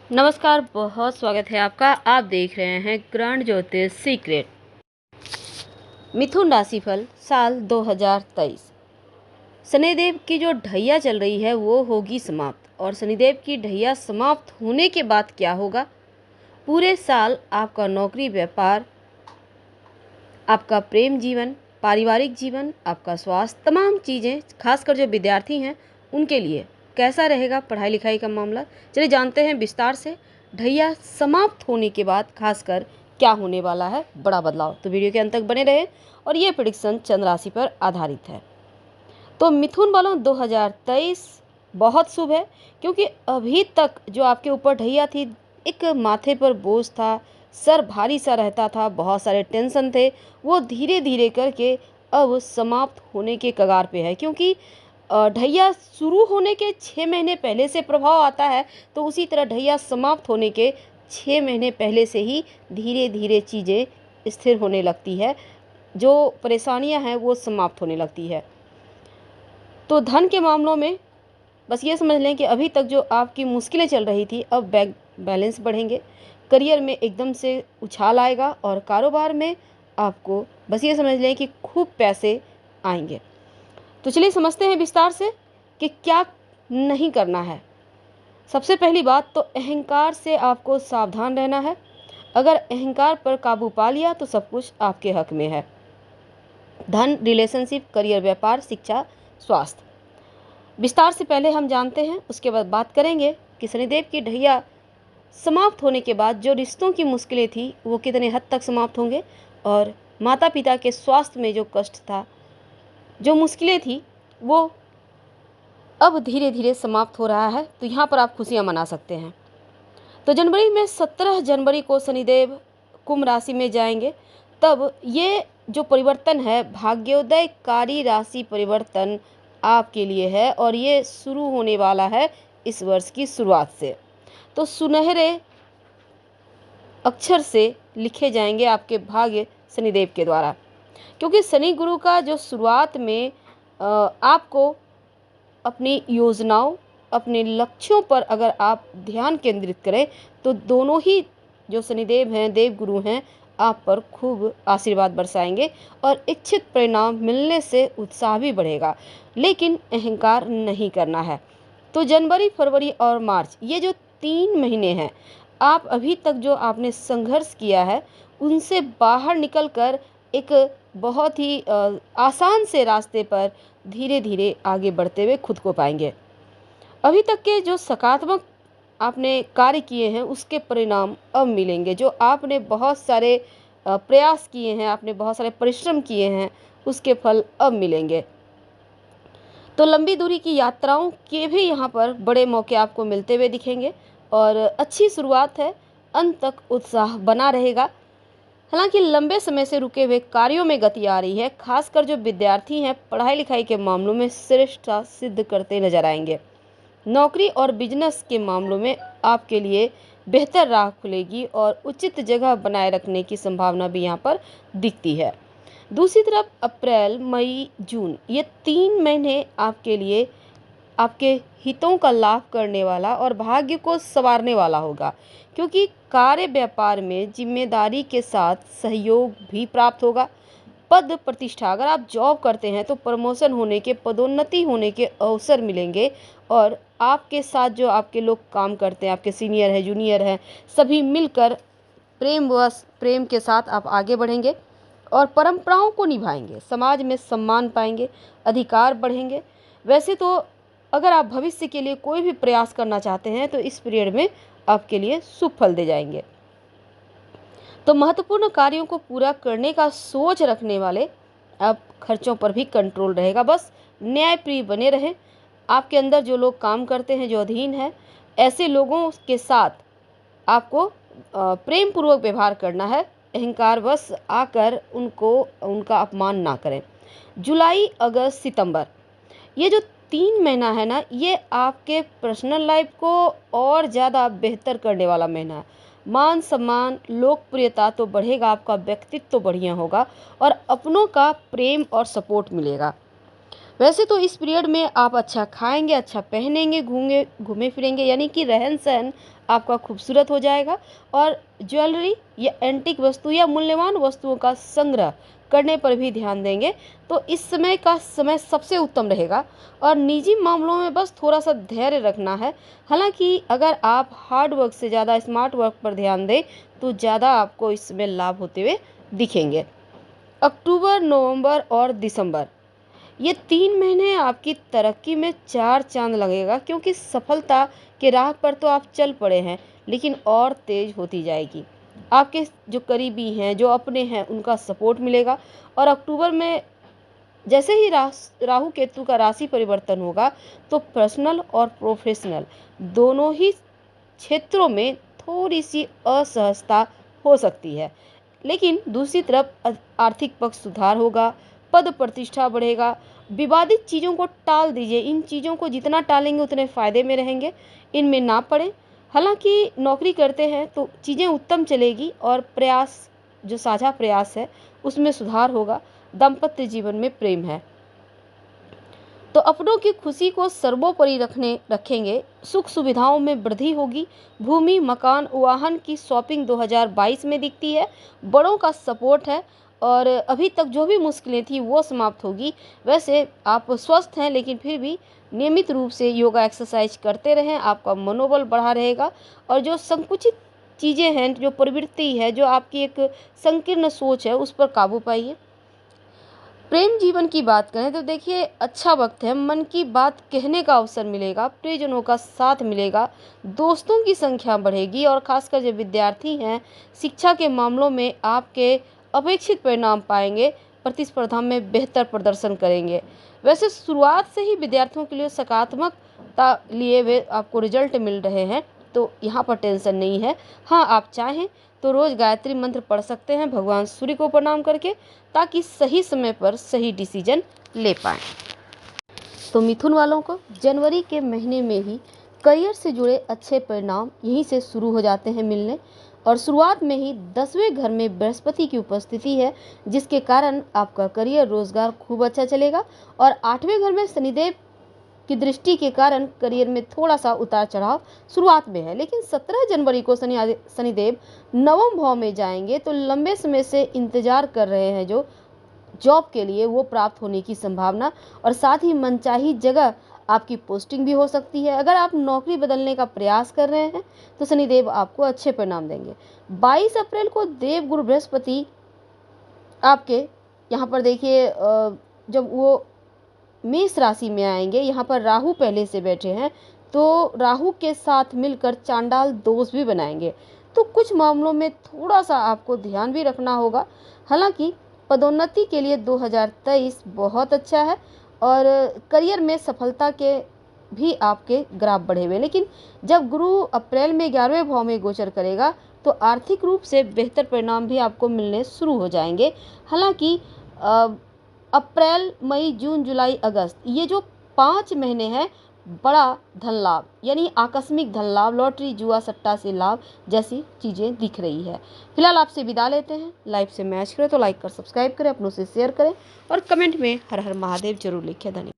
नमस्कार, बहुत स्वागत है आपका। आप देख रहे हैं ग्रहण ज्योतिष सीक्रेट। मिथुन राशिफल साल 2023। शनिदेव की जो ढैया चल रही है वो होगी समाप्त, और शनिदेव की ढैया समाप्त होने के बाद क्या होगा, पूरे साल आपका नौकरी, व्यापार, आपका प्रेम जीवन, पारिवारिक जीवन, आपका स्वास्थ्य, तमाम चीज़ें, खासकर जो विद्यार्थी हैं उनके लिए कैसा रहेगा पढ़ाई लिखाई का मामला। चलिए जानते हैं विस्तार से ढैया समाप्त होने के बाद खासकर क्या होने वाला है बड़ा बदलाव। तो वीडियो के अंत तक बने रहे, और ये प्रेडिक्शन चंद्र राशि पर आधारित है। तो मिथुन वालों 2023 बहुत शुभ है, क्योंकि अभी तक जो आपके ऊपर ढैया थी, एक माथे पर बोझ था, सर भारी सा रहता था, बहुत सारे टेंशन थे, वो धीरे धीरे करके अब समाप्त होने के कगार पे है। क्योंकि ढैया शुरू होने के 6 महीने पहले से प्रभाव आता है, तो उसी तरह ढैया समाप्त होने के 6 महीने पहले से ही धीरे धीरे चीज़ें स्थिर होने लगती है, जो परेशानियां हैं वो समाप्त होने लगती है। तो धन के मामलों में बस ये समझ लें कि अभी तक जो आपकी मुश्किलें चल रही थी, अब बैंक बैलेंस बढ़ेंगे, करियर में एकदम से उछाल आएगा, और कारोबार में आपको बस ये समझ लें कि खूब पैसे आएंगे। तो चलिए समझते हैं विस्तार से कि क्या नहीं करना है। सबसे पहली बात तो अहंकार से आपको सावधान रहना है। अगर अहंकार पर काबू पा लिया तो सब कुछ आपके हक में है। धन, रिलेशनशिप, करियर, व्यापार, शिक्षा, स्वास्थ्य, विस्तार से पहले हम जानते हैं, उसके बाद बात करेंगे कि शनिदेव की ढैया समाप्त होने के बाद जो रिश्तों की मुश्किलें थी वो कितने हद तक समाप्त होंगे, और माता पिता के स्वास्थ्य में जो कष्ट था, जो मुश्किलें थी, वो अब धीरे धीरे समाप्त हो रहा है। तो यहाँ पर आप खुशियाँ मना सकते हैं। तो जनवरी में 17 जनवरी को शनिदेव कुंभ राशि में जाएंगे। तब ये जो परिवर्तन है, भाग्योदयकारी राशि परिवर्तन आपके लिए है, और ये शुरू होने वाला है इस वर्ष की शुरुआत से। तो सुनहरे अक्षर से लिखे जाएंगे आपके भाग्य शनिदेव के द्वारा, क्योंकि शनि गुरु का जो शुरुआत में आपको अपनी योजनाओं, अपने लक्ष्यों पर अगर आप ध्यान केंद्रित करें, तो दोनों ही जो शनिदेव हैं, देव गुरु हैं, आप पर खूब आशीर्वाद बरसाएंगे, और इच्छित परिणाम मिलने से उत्साह भी बढ़ेगा। लेकिन अहंकार नहीं करना है। तो जनवरी, फरवरी और मार्च, ये जो 3 महीने हैं, आप अभी तक जो आपने संघर्ष किया है उनसे बाहर निकलकर एक बहुत ही आसान से रास्ते पर धीरे धीरे आगे बढ़ते हुए खुद को पाएंगे। अभी तक के जो सकारात्मक आपने कार्य किए हैं उसके परिणाम अब मिलेंगे। जो आपने बहुत सारे प्रयास किए हैं, आपने बहुत सारे परिश्रम किए हैं, उसके फल अब मिलेंगे। तो लंबी दूरी की यात्राओं के भी यहाँ पर बड़े मौके आपको मिलते हुए दिखेंगे, और अच्छी शुरुआत है, अंत तक उत्साह बना रहेगा। हालांकि लंबे समय से रुके हुए कार्यों में गति आ रही है। खासकर जो विद्यार्थी हैं, पढ़ाई लिखाई के मामलों में श्रेष्ठता सिद्ध करते नजर आएंगे। नौकरी और बिजनेस के मामलों में आपके लिए बेहतर राह खुलेगी, और उचित जगह बनाए रखने की संभावना भी यहाँ पर दिखती है। दूसरी तरफ अप्रैल, मई, जून, ये 3 महीने आपके लिए आपके हितों का लाभ करने वाला और भाग्य को संवारने वाला होगा, क्योंकि कार्य व्यापार में जिम्मेदारी के साथ सहयोग भी प्राप्त होगा। पद प्रतिष्ठा, अगर आप जॉब करते हैं तो प्रमोशन होने के, पदोन्नति होने के अवसर मिलेंगे, और आपके साथ जो आपके लोग काम करते हैं, आपके सीनियर हैं, जूनियर हैं, सभी मिलकर प्रेम के साथ आप आगे बढ़ेंगे और परंपराओं को निभाएंगे, समाज में सम्मान पाएंगे, अधिकार बढ़ेंगे। वैसे तो अगर आप भविष्य के लिए कोई भी प्रयास करना चाहते हैं तो इस पीरियड में आपके लिए शुभ फल दे जाएंगे। तो महत्वपूर्ण कार्यों को पूरा करने का सोच रखने वाले, अब खर्चों पर भी कंट्रोल रहेगा। बस न्यायप्रिय बने रहें। आपके अंदर जो लोग काम करते हैं, जो अधीन है, ऐसे लोगों के साथ आपको प्रेम पूर्वक व्यवहार करना है। अहंकार बस आकर उनका अपमान ना करें। जुलाई, अगस्त, सितंबर, ये जो 3 महीना है ना, ये आपके पर्सनल लाइफ को और ज़्यादा बेहतर करने वाला महीना है। मान सम्मान, लोकप्रियता तो बढ़ेगा, आपका व्यक्तित्व तो बढ़िया होगा, और अपनों का प्रेम और सपोर्ट मिलेगा। वैसे तो इस पीरियड में आप अच्छा खाएंगे, अच्छा पहनेंगे, घूमे फिरेंगे, यानी कि रहन सहन आपका खूबसूरत हो जाएगा और ज्वेलरी या एंटीक वस्तु या मूल्यवान वस्तुओं का संग्रह करने पर भी ध्यान देंगे तो इस समय का समय सबसे उत्तम रहेगा। और निजी मामलों में बस थोड़ा सा धैर्य रखना है। हालांकि अगर आप हार्ड वर्क से ज़्यादा स्मार्ट वर्क पर ध्यान दें तो ज़्यादा आपको इस समय लाभ होते हुए दिखेंगे। अक्टूबर, नवंबर और दिसंबर, ये 3 महीने आपकी तरक्की में 4 चांद लगेगा, क्योंकि सफलता के राह पर तो आप चल पड़े हैं, लेकिन और तेज होती जाएगी। आपके जो करीबी हैं, जो अपने हैं, उनका सपोर्ट मिलेगा। और अक्टूबर में जैसे ही राहु केतु का राशि परिवर्तन होगा तो पर्सनल और प्रोफेशनल दोनों ही क्षेत्रों में थोड़ी सी असहजता हो सकती है, लेकिन दूसरी तरफ आर्थिक पक्ष सुधार होगा, पद प्रतिष्ठा बढ़ेगा। विवादित चीज़ों को टाल दीजिए, इन चीज़ों को जितना टालेंगे उतने फायदे में रहेंगे, इनमें ना पड़े। हालांकि नौकरी करते हैं तो चीज़ें उत्तम चलेगी और प्रयास, जो साझा प्रयास है उसमें सुधार होगा। दाम्पत्य जीवन में प्रेम है तो अपनों की खुशी को सर्वोपरि रखेंगे। सुख सुविधाओं में वृद्धि होगी। भूमि, मकान, वाहन की शॉपिंग 2022 में दिखती है। बड़ों का सपोर्ट है और अभी तक जो भी मुश्किलें थी वो समाप्त होगी। वैसे आप स्वस्थ हैं, लेकिन फिर भी नियमित रूप से योगा एक्सरसाइज करते रहें, आपका मनोबल बढ़ा रहेगा। और जो संकुचित चीज़ें हैं, जो प्रवृत्ति है, जो आपकी एक संकीर्ण सोच है, उस पर काबू पाइए। प्रेम जीवन की बात करें तो देखिए अच्छा वक्त है। मन की बात कहने का अवसर मिलेगा, प्रियजनों का साथ मिलेगा, दोस्तों की संख्या बढ़ेगी और खासकर जो विद्यार्थी हैं शिक्षा के मामलों में आपके अपेक्षित परिणाम पाएंगे, प्रतिस्पर्धा में बेहतर प्रदर्शन करेंगे। वैसे शुरुआत से ही विद्यार्थियों के लिए सकारात्मकता लिए हुए आपको रिजल्ट मिल रहे हैं, तो यहाँ पर टेंशन नहीं है। हाँ, आप चाहें तो रोज़ गायत्री मंत्र पढ़ सकते हैं भगवान सूर्य को प्रणाम करके, ताकि सही समय पर सही डिसीजन ले पाएं। तो मिथुन वालों को जनवरी के महीने में ही करियर से जुड़े अच्छे परिणाम यहीं से शुरू हो जाते हैं मिलने। और शुरुआत में ही 10वें घर में बृहस्पति की उपस्थिति है, जिसके कारण आपका करियर, रोजगार खूब अच्छा चलेगा। और 8वें घर में शनिदेव की दृष्टि के कारण करियर में थोड़ा सा उतार चढ़ाव शुरुआत में है, लेकिन 17 जनवरी को शनिदेव नवम भाव में जाएंगे तो लंबे समय से इंतजार कर रहे हैं जो जॉब के लिए, वो प्राप्त होने की संभावना। और साथ ही मनचाही जगह आपकी पोस्टिंग भी हो सकती है। अगर आप नौकरी बदलने का प्रयास कर रहे हैं तो शनिदेव आपको अच्छे परिणाम देंगे। 22 अप्रैल को देवगुरु बृहस्पति आपके यहाँ पर देखिए जब वो मेष राशि में आएंगे, यहाँ पर राहु पहले से बैठे हैं तो राहु के साथ मिलकर चांडाल दोष भी बनाएंगे, तो कुछ मामलों में थोड़ा सा आपको ध्यान भी रखना होगा। हालांकि पदोन्नति के लिए 2023 बहुत अच्छा है और करियर में सफलता के भी आपके ग्राफ बढ़े हुए, लेकिन जब गुरु अप्रैल में 11वें भाव में गोचर करेगा तो आर्थिक रूप से बेहतर परिणाम भी आपको मिलने शुरू हो जाएंगे। हालांकि अप्रैल, मई, जून, जुलाई, अगस्त, ये जो 5 महीने हैं, बड़ा धन लाभ यानी आकस्मिक धन लाभ, लॉटरी, जुआ, सट्टा से लाभ जैसी चीज़ें दिख रही है। फिलहाल आपसे विदा लेते हैं। लाइव से मैच करें तो लाइक कर सब्सक्राइब करें, अपनों से शेयर करें और कमेंट में हर हर महादेव जरूर लिखें। धन्यवाद।